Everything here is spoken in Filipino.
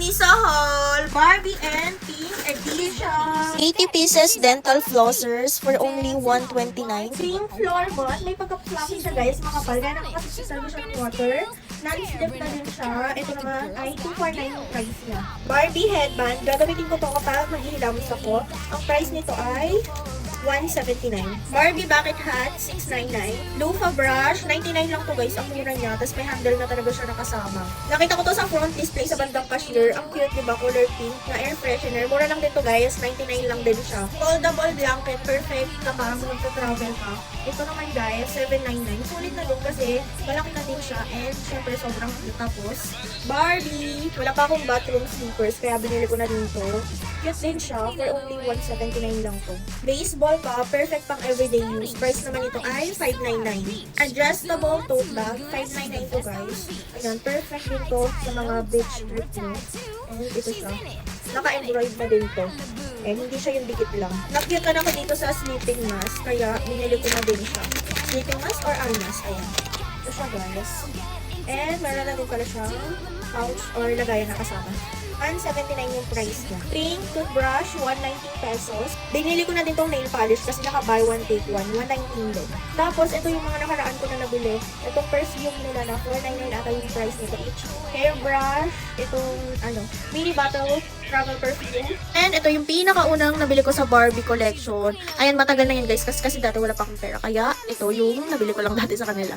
Mini sa haul, Barbie and Pink Edition. 80 pieces dental flossers for only 129. Pink floor bot, may pagka-fluffy siya guys, makapal. Kaya nakakasasal siya ng water. Non-slip na din siya. Ito naman ay 249 yung price niya. Barbie headband, gagamitin ko to kapag maghihilamos ako. Ang price nito ay 179. Barbie bucket hat, 699. Loofah brush, 99 lang to guys. Ang mura niya. Tapos may handle na talaga siya nakasama. Nakita ko to sa front display sa bandang cashier. Ang cute, diba? Color pink na air freshener. Mura lang din to guys. 99 lang din siya. Foldable blanket. Perfect kapag magta-travel ka. Ito naman guys, 799. Sulit na din kasi malaki na din siya. And syempre sobrang cute. Tapos, Barbie! Wala pa akong bathroom slippers. Kaya binili ko na din to. Cute din siya. For only 179 lang to. Baseball pa, perfect pang everyday use. Price naman ito ay 599. Adjustable tote bag, 599 to guys. Ayan, perfect din to sa mga beach trip nyo. And ito siya. Naka-embroid na din to. And hindi siya yung dikit lang. Nakita na ako dito sa sleeping mask, kaya binili ko na din siya. Sleeping mask or eye mask? Ayan. Ito siya guys. And meron na din pala siyang pouch or lagayan na kasama. 179 yung price niya. Pink toothbrush, 190 pesos. Binili ko na din tong nail polish kasi naka buy one take one, 119 din. Tapos, ito yung mga nakaraan ko na nabili. Itong perfume nila na 499 ata yung price nito each. Hairbrush, itong mini bottle travel perfume. And ito yung pinakaunang nabili ko sa Barbie collection. Ayan, matagal na yun guys kasi dati wala pa akong pera. Kaya ito yung nabili ko lang dati sa kanila.